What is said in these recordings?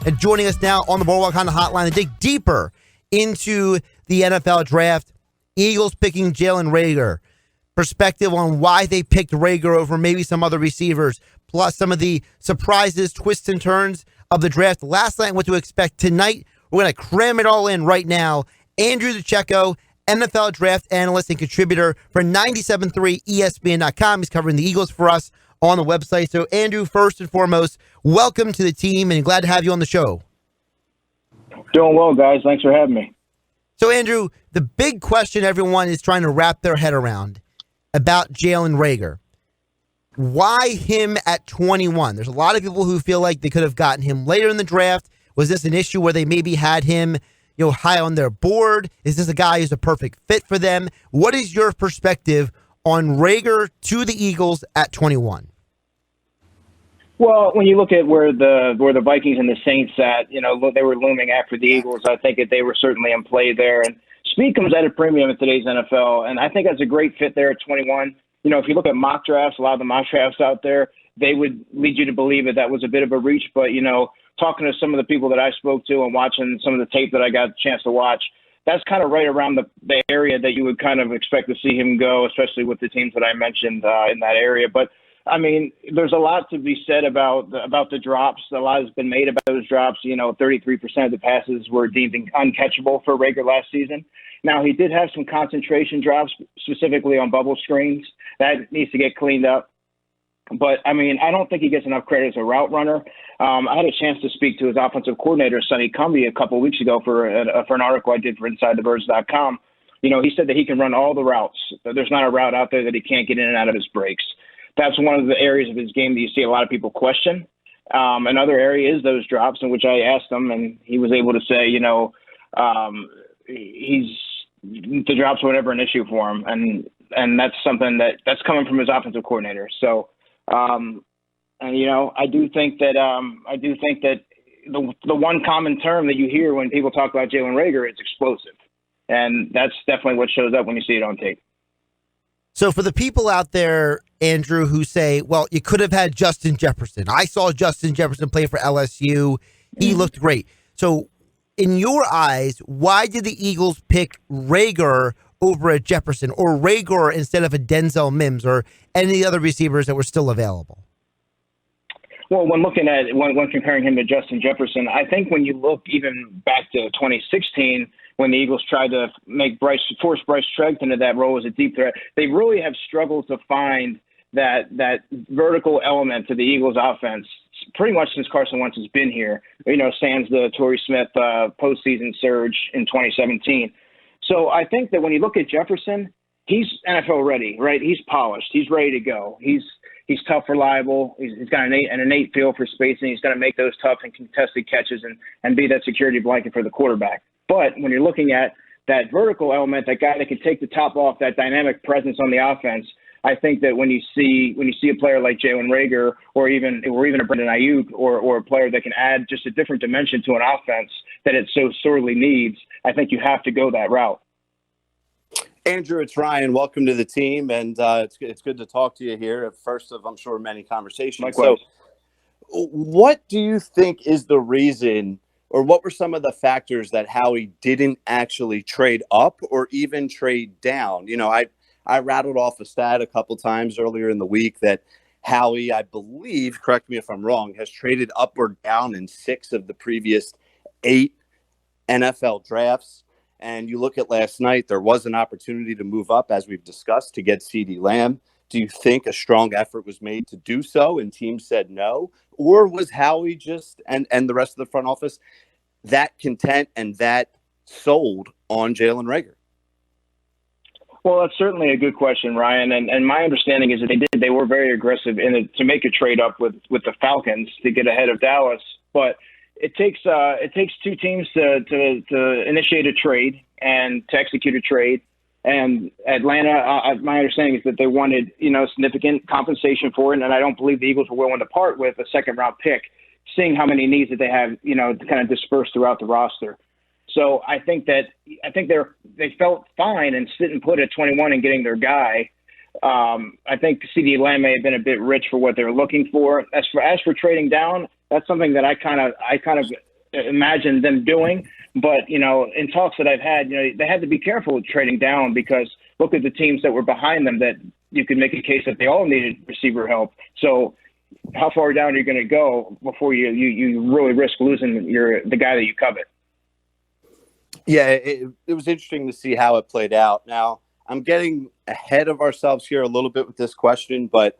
and joining us now on the Boardwalk Honda Hotline to dig deeper into the NFL draft. Eagles picking Jalen Reagor. Perspective on why they picked Reagor over maybe some other receivers, plus some of the surprises, twists, and turns of the draft last night, what to expect tonight. We're going to cram it all in right now. Andrew DiCecco, NFL draft analyst and contributor for 97.3 ESPN.com. He's covering the Eagles for us on the website. So, Andrew, first and foremost, welcome to the team and glad to have you on the show. Doing well, guys. Thanks for having me. So, Andrew, the big question everyone is trying to wrap their head around about Jalen Reagor. Why him at 21? There's a lot of people who feel like they could have gotten him later in the draft. Was this an issue where they maybe had him, high on their board? Is this a guy who's a perfect fit for them? What is your perspective on Reagor to the Eagles at 21? Well, when you look at where the Vikings and the Saints at, they were looming after the Eagles. I think that they were certainly in play there. And speed comes at a premium in today's NFL, and I think that's a great fit there at 21. If you look at mock drafts, a lot of the mock drafts out there, they would lead you to believe that was a bit of a reach. But, talking to some of the people that I spoke to and watching some of the tape that I got a chance to watch, that's kind of right around the area that you would kind of expect to see him go, especially with the teams that I mentioned in that area. But, I mean, there's a lot to be said about the drops. A lot has been made about those drops. 33% of the passes were deemed uncatchable for Reagor last season. Now, he did have some concentration drops, specifically on bubble screens. That needs to get cleaned up. But, I mean, I don't think he gets enough credit as a route runner. I had a chance to speak to his offensive coordinator, Sonny Cumbie, a couple of weeks ago for an article I did for InsideTheBirds.com. He said that he can run all the routes. There's not a route out there that he can't get in and out of his breaks. That's one of the areas of his game that you see a lot of people question. Another area is those drops, in which I asked him, and he was able to say, the drops were never an issue for him, and that's something that's coming from his offensive coordinator. So, I do think that the one common term that you hear when people talk about Jalen Reagor is explosive, and that's definitely what shows up when you see it on tape. So for the people out there, Andrew, who say, well, you could have had Justin Jefferson. I saw Justin Jefferson play for LSU. He looked great. So in your eyes, why did the Eagles pick Reagor over a Jefferson, or Reagor instead of a Denzel Mims or any other receivers that were still available? Well, when comparing him to Justin Jefferson, I think when you look even back to 2016, when the Eagles tried to force Bryce Tregg into that role as a deep threat, they really have struggled to find that vertical element to the Eagles offense pretty much since Carson Wentz has been here, sans the Torrey Smith postseason surge in 2017. So I think that when you look at Jefferson, he's NFL ready, right? He's polished. He's ready to go. He's tough, reliable. He's got an innate feel for spacing. He's going to make those tough and contested catches and be that security blanket for the quarterback. But when you're looking at that vertical element, that guy that can take the top off, that dynamic presence on the offense, I think that when you see a player like Jalen Reagor or even a Brandon Ayuk or a player that can add just a different dimension to an offense that it so sorely needs, I think you have to go that route. Andrew, it's Ryan. Welcome to the team, and it's good to talk to you here. First of, I'm sure, many conversations. Likewise. So, what do you think is the reason, or what were some of the factors that Howie didn't actually trade up or even trade down? I rattled off a stat a couple times earlier in the week that Howie, I believe, correct me if I'm wrong, has traded up or down in 6 of the previous 8 NFL drafts. And you look at last night, there was an opportunity to move up, as we've discussed, to get CeeDee Lamb. Do you think a strong effort was made to do so and teams said no? Or was Howie just, and the rest of the front office, that content and that sold on Jalen Reagor? Well, that's certainly a good question, Ryan. And my understanding is that they were very aggressive to make a trade up with the Falcons to get ahead of Dallas. But it takes 2 teams to initiate a trade and to execute a trade. And Atlanta, my understanding is that they wanted, significant compensation for it. And I don't believe the Eagles were willing to part with a second-round pick, seeing how many needs that they have, kind of dispersed throughout the roster. So I think they felt fine and sit and put at 21 and getting their guy. I think CeeDee Lamb may have been a bit rich for what they were looking for. As for trading down, that's something that I kind of imagine them doing. But, in talks that I've had, they had to be careful with trading down because look at the teams that were behind them that you could make a case that they all needed receiver help. So how far down are you going to go before you really risk losing the guy that you covet? Yeah, it was interesting to see how it played out. Now, I'm getting ahead of ourselves here a little bit with this question, but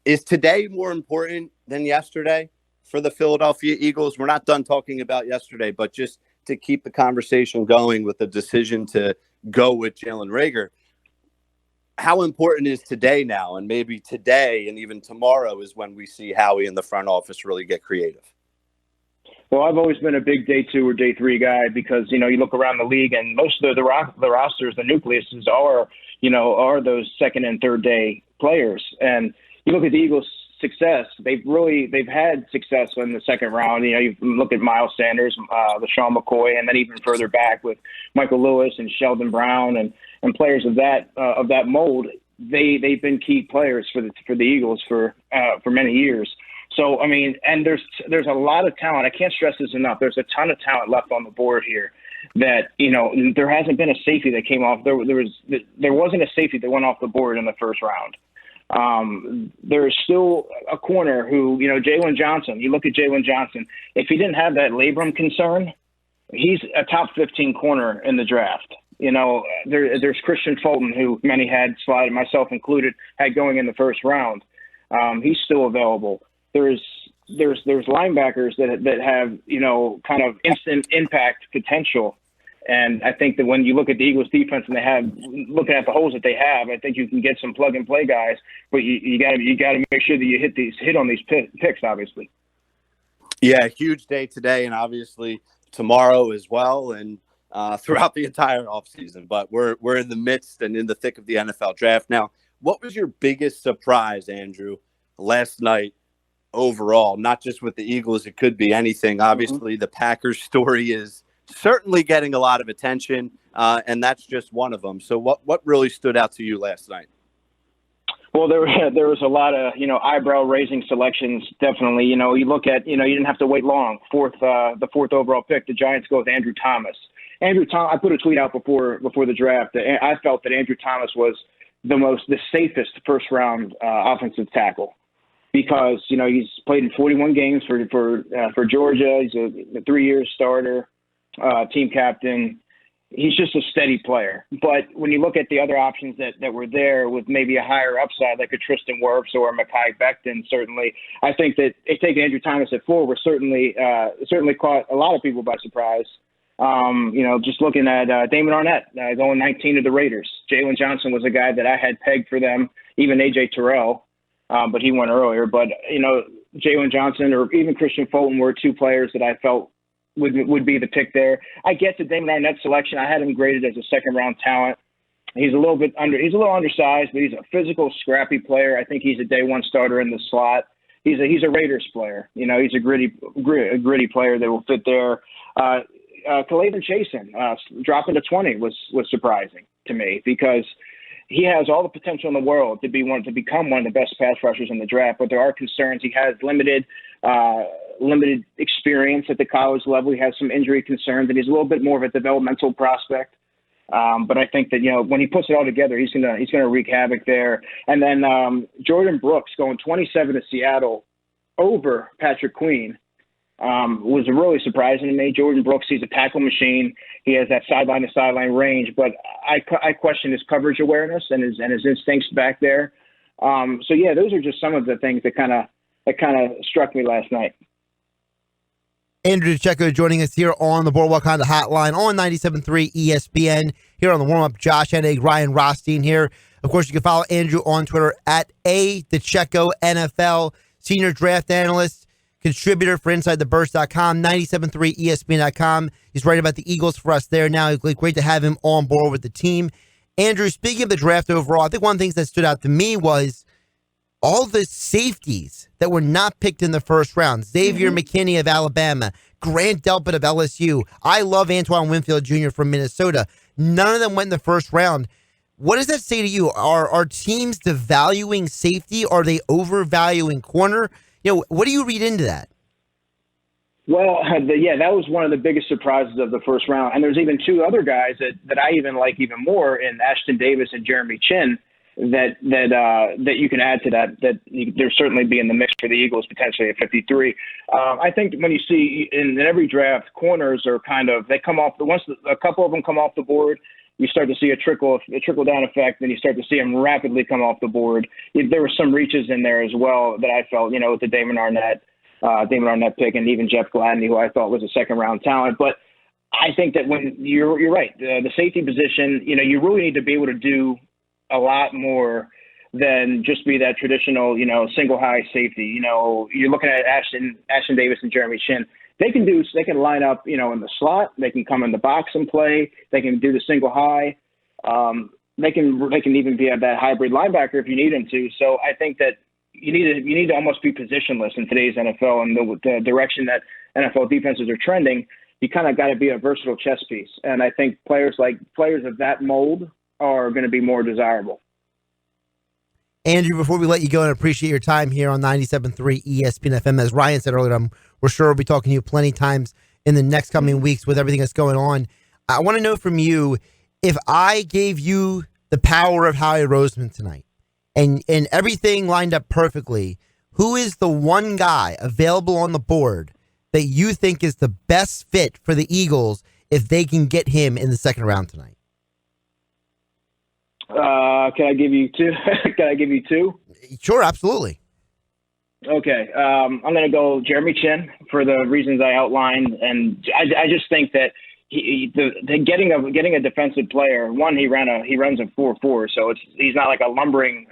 is today more important than yesterday for the Philadelphia Eagles? We're not done talking about yesterday, but just to keep the conversation going with the decision to go with Jalen Reagor, how important is today now? And maybe today and even tomorrow is when we see Howie and the front office really get creative. Well, I've always been a big day 2 or day 3 guy because, you look around the league and most of the rosters, the nucleuses are those second and third day players. And you look at the Eagles' success, they've had success in the second round. You look at Miles Sanders, LaShawn McCoy, and then even further back with Michael Lewis and Sheldon Brown and players of that mold. They've been key players for the Eagles for many years. So, and there's a lot of talent. I can't stress this enough. There's a ton of talent left on the board here that, there hasn't been a safety that came off. There wasn't a safety that went off the board in the first round. There's still a corner who, Jalen Johnson, you look at Jalen Johnson, if he didn't have that labrum concern, he's a top 15 corner in the draft. There's Christian Fulton, who many had slotted, myself included, had going in the first round. He's still available. There's linebackers that have, kind of instant impact potential. And I think that when you look at the Eagles defense and looking at the holes that they have, I think you can get some plug and play guys, but you got to make sure that you hit on these picks, obviously. Yeah, huge day today and obviously tomorrow as well. And throughout the entire offseason, but we're in the midst and in the thick of the NFL draft. Now, what was your biggest surprise, Andrew, last night overall? Not just with the Eagles, it could be anything. Obviously, the Packers story is certainly getting a lot of attention, and that's just one of them. So what really stood out to you last night? Well, there was a lot of, eyebrow-raising selections, definitely. You look at, you didn't have to wait long. The fourth overall pick, the Giants go with Andrew Thomas. I put a tweet out before the draft. I felt that Andrew Thomas was the safest first-round offensive tackle because, he's played in 41 games for Georgia. He's a 3-year starter, team captain. He's just a steady player. But when you look at the other options that were there with maybe a higher upside, like a Tristan Wirfs or a Mekhi Becton, certainly, I think that taking Andrew Thomas at 4 was certainly caught a lot of people by surprise. Just looking at Damon Arnett going 19 to the Raiders. Jalen Johnson was a guy that I had pegged for them, even A.J. Terrell, but he went earlier. But, Jalen Johnson or even Christian Fulton were 2 players that I felt would be the pick there. I get the Damon Arnett selection. I had him graded as a second-round talent. He's a little undersized, but he's a physical, scrappy player. I think he's a day-one starter in the slot. He's a Raiders player. He's a gritty player that will fit there. K'Lavon Chasen dropping to 20 was surprising to me because he has all the potential in the world to become one of the best pass rushers in the draft, but there are concerns. He has limited experience at the college level. He has some injury concerns, and he's a little bit more of a developmental prospect. But I think that when he puts it all together, he's gonna wreak havoc there. And then Jordan Brooks going 27 to Seattle over Patrick Queen. Was really surprising to me. Jordan Brooks, he's a tackle machine. He has that sideline-to-sideline range, but I question his coverage awareness and his instincts back there. So yeah, those are just some of the things that kind of struck me last night. Andrew DiCecco joining us here on the Boardwalk Honda Hotline on 97.3 ESPN. Here on the warm-up, Josh Hennig, Ryan Rothstein here. Of course, you can follow Andrew on Twitter at DiCecco NFL, senior draft analyst, contributor for InsideTheBurst.com, 97.3 ESPN.com. He's writing about the Eagles for us there now. Great to have him on board with the team. Andrew, speaking of the draft overall, I think one of the things that stood out to me was all the safeties that were not picked in the first round. Xavier McKinney of Alabama, Grant Delpit of LSU. I love Antoine Winfield Jr. from Minnesota. None of them went in the first round. What does that say to you? Are teams devaluing safety? Are they overvaluing corner? What do you read into that? Well, that was one of the biggest surprises of the first round. And there's even two other guys that I even like even more in Ashton Davis and Jeremy Chin that you can add to that. They'll certainly be in the mix for the Eagles potentially at 53. I think when you see in every draft, corners are they come off once a couple of them come off the board. You start to see a trickle down effect, and you start to see them rapidly come off the board. There were some reaches in there as well that I felt, with the Damon Arnett pick, and even Jeff Gladney, who I thought was a second round talent. But I think that when you're right, the safety position, you really need to be able to do a lot more than just be that traditional, single high safety. You're looking at Ashton Davis and Jeremy Chin. They can line up, in the slot. They can come in the box and play. They can do the single high. They can even be that hybrid linebacker if you need them to. So I think that you need to almost be positionless in today's NFL, and the direction that NFL defenses are trending. You kind of got to be a versatile chess piece, and I think players of that mold are going to be more desirable. Andrew, before we let you go, and appreciate your time here on 97.3 ESPN FM. As Ryan said earlier, we're sure we'll be talking to you plenty times in the next coming weeks with everything that's going on. I want to know from you, if I gave you the power of Howie Roseman tonight and everything lined up perfectly, who is the one guy available on the board that you think is the best fit for the Eagles if they can get him in the second round tonight? Can I give you two? Can I give you two? Sure, absolutely. Okay. I'm going to go Jeremy Chin for the reasons I outlined. And I just think that getting a defensive player, one, he runs a 4.4, so he's not like a lumbering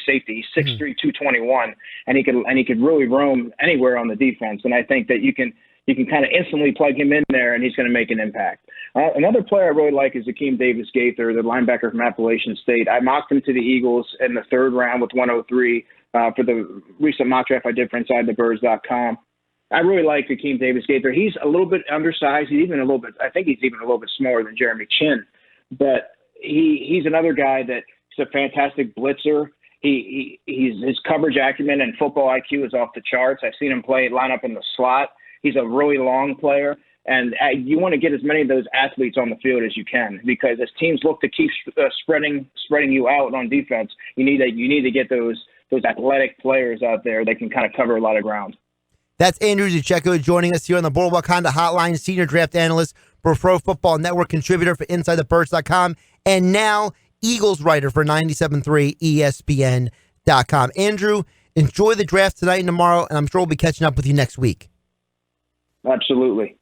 safety. He's 6'3", 221, and he could really roam anywhere on the defense. And I think that you can kind of instantly plug him in there, and he's going to make an impact. Another player I really like is Akeem Davis-Gaither, the linebacker from Appalachian State. I mocked him to the Eagles in the third round with 103 for the recent mock draft I did for InsideTheBirds.com. I really like Akeem Davis-Gaither. He's a little bit undersized. I think he's even a little bit smaller than Jeremy Chin. But he's another guy that's a fantastic blitzer. His coverage acumen and football IQ is off the charts. I've seen him line up in the slot. He's a really long player. And you want to get as many of those athletes on the field as you can, because as teams look to keep spreading you out on defense, you need to get those athletic players out there that can kind of cover a lot of ground. That's Andrew DiCecco joining us here on the Boardwalk Honda Hotline, senior draft analyst for Pro Football Network, contributor for InsideTheBirds.com, and now Eagles writer for 97.3 ESPN.com. Andrew, enjoy the draft tonight and tomorrow, and I'm sure we'll be catching up with you next week. Absolutely.